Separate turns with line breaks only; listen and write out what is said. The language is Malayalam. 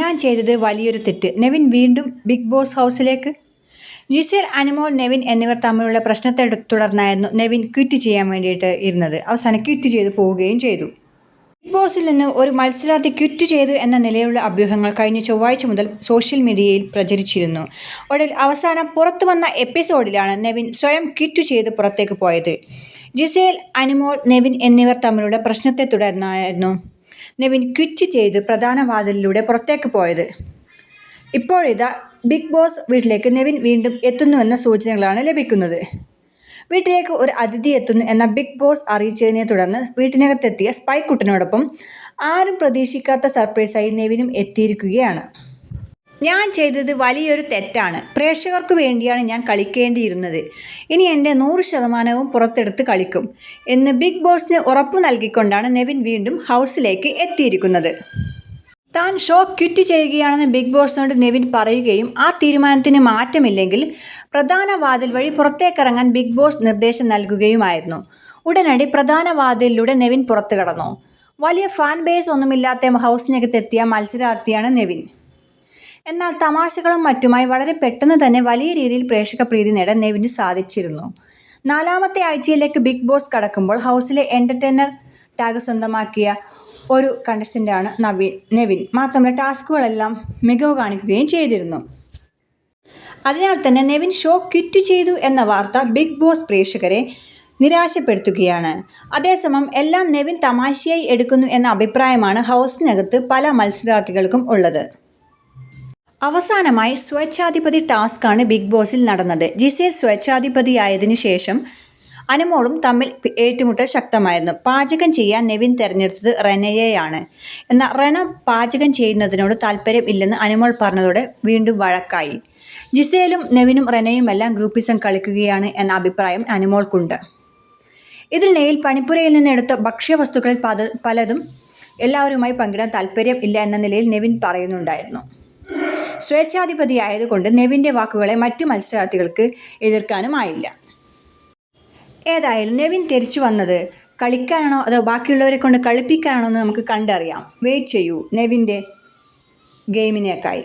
ഞാൻ ചെയ്തത് വലിയൊരു തെറ്റ്. നെവിൻ വീണ്ടും ബിഗ് ബോസ് ഹൗസിലേക്ക്. ജിസേൽ, അനിമോൾ, നെവിൻ എന്നിവർ തമ്മിലുള്ള പ്രശ്നത്തെ തുടർന്നായിരുന്നു നെവിൻ ക്വിറ്റ് ചെയ്യാൻ വേണ്ടിയിട്ട് ഇരുന്നത്. അവസാനം ക്വിറ്റ് ചെയ്തു പോവുകയും ചെയ്തു. ബിഗ് ബോസിൽ നിന്ന് ഒരു മത്സരാർത്ഥി ക്വിറ്റ് ചെയ്തു എന്ന നിലയിലുള്ള അഭ്യൂഹങ്ങൾ കഴിഞ്ഞ ചൊവ്വാഴ്ച മുതൽ സോഷ്യൽ മീഡിയയിൽ പ്രചരിച്ചിരുന്നു. ഒടുവിൽ അവസാനം പുറത്തു വന്ന എപ്പിസോഡിലാണ് നെവിൻ സ്വയം ക്വിറ്റ് ചെയ്ത് പുറത്തേക്ക് പോയത്. ജിസേൽ, അനിമോൾ, നെവിൻ എന്നിവർ തമ്മിലുള്ള പ്രശ്നത്തെ തുടർന്നായിരുന്നു നെവിൻ ക്വിറ്റ് ചെയ്ത് പ്രധാന വാതിലിലൂടെ പുറത്തേക്ക് പോയത്. ഇപ്പോഴിതാ ബിഗ് ബോസ് വീട്ടിലേക്ക് നെവിൻ വീണ്ടും എത്തുന്നുവെന്ന സൂചനകളാണ് ലഭിക്കുന്നത്. വീട്ടിലേക്ക് ഒരു അതിഥി എത്തുന്നു എന്ന ബിഗ് ബോസ് അറിയിച്ചതിനെ തുടർന്ന് വീട്ടിനകത്തെത്തിയ സ്പൈക്കുട്ടനോടൊപ്പം ആരും പ്രതീക്ഷിക്കാത്ത സർപ്രൈസായി നെവിനും എത്തിയിരിക്കുകയാണ്. ഞാൻ ചെയ്തത് വലിയൊരു തെറ്റാണ്. പ്രേക്ഷകർക്ക് വേണ്ടിയാണ് ഞാൻ കളിക്കേണ്ടിയിരുന്നത്. ഇനി എൻ്റെ 100% പുറത്തെടുത്ത് കളിക്കും എന്ന് ബിഗ് ബോസിന് ഉറപ്പു നൽകിക്കൊണ്ടാണ് നെവിൻ വീണ്ടും ഹൗസിലേക്ക് എത്തിയിരിക്കുന്നത്. താൻ ഷോ ക്വിറ്റ് ചെയ്യുകയാണെന്ന് ബിഗ് ബോസിനോട് നെവിൻ പറയുകയും ആ തീരുമാനത്തിന് മാറ്റമില്ലെങ്കിൽ പ്രധാന വാതിൽ വഴി പുറത്തേക്കിറങ്ങാൻ ബിഗ് ബോസ് നിർദ്ദേശം നൽകുകയുമായിരുന്നു. ഉടനടി പ്രധാന വാതിലിലൂടെ നെവിൻ പുറത്തു കടന്നു. വലിയ ഫാൻ ബേസ് ഒന്നുമില്ലാത്ത ഹൗസിനകത്തെത്തിയ മത്സരാർത്ഥിയാണ് നെവിൻ. എന്നാൽ തമാശകളും മറ്റുമായി വളരെ പെട്ടെന്ന് തന്നെ വലിയ രീതിയിൽ പ്രേക്ഷക പ്രീതി നേടാൻ നെവിന് സാധിച്ചിരുന്നു. 4ാമത്തെ ആഴ്ചയിലേക്ക് ബിഗ് ബോസ് കടക്കുമ്പോൾ ഹൗസിലെ എൻ്റർടൈനർ ടാഗ് സ്വന്തമാക്കിയ ഒരു കണ്ടസ്റ്റൻ്റാണ് നെവിൻ. മാത്രമല്ല ടാസ്കുകളെല്ലാം മികവ് കാണിക്കുകയും ചെയ്തിരുന്നു. അതിനാൽ തന്നെ നെവിൻ ഷോ ക്വിറ്റ് ചെയ്തു എന്ന വാർത്ത ബിഗ് ബോസ് പ്രേക്ഷകരെ നിരാശപ്പെടുത്തുകയാണ്. അതേസമയം എല്ലാം നെവിൻ തമാശയായി എടുക്കുന്നു എന്ന അഭിപ്രായമാണ് ഹൗസിനകത്ത് പല മത്സരാർത്ഥികൾക്കും ഉള്ളത്. അവസാനമായി സ്വേച്ഛാധിപതി ടാസ്ക്കാണ് ബിഗ് ബോസിൽ നടന്നത്. ജിസേൽ സ്വേച്ഛാധിപതിയായതിനു ശേഷം അനിമോളും തമ്മിൽ ഏറ്റുമുട്ടൽ ശക്തമായിരുന്നു. പാചകം ചെയ്യാൻ നെവിൻ തിരഞ്ഞെടുത്തത് റെനയെയാണ്. എന്നാൽ റെന പാചകം ചെയ്യുന്നതിനോട് താല്പര്യം ഇല്ലെന്ന് അനിമോൾ പറഞ്ഞതോടെ വീണ്ടും വഴക്കായി. ജിസേലും നെവിനും റെനയുമെല്ലാം ഗ്രൂപ്പിസം കളിക്കുകയാണ് എന്ന അഭിപ്രായം അനിമോൾക്കുണ്ട്. ഇതിനിടയിൽ പണിപ്പുരയിൽ നിന്ന് എടുത്ത ഭക്ഷ്യവസ്തുക്കളിൽ പലതും എല്ലാവരുമായി പങ്കിടാൻ താല്പര്യം ഇല്ല എന്ന നിലയിൽ നെവിൻ പറയുന്നുണ്ടായിരുന്നു. സ്വേച്ഛാധിപതിയായതുകൊണ്ട് നെവിൻ്റെ വാക്കുകളെ മറ്റു മത്സരാർത്ഥികൾക്ക് എതിർക്കാനുമായില്ല. ഏതായാലും നെവിൻ തിരിച്ചു വന്നത് കളിക്കാനാണോ അതോ ബാക്കിയുള്ളവരെ കൊണ്ട് കളിപ്പിക്കാനാണോ എന്ന് നമുക്ക് കണ്ടറിയാം. വെയിറ്റ് ചെയ്യൂ നെവിൻ്റെ ഗെയിമിനേക്കായി.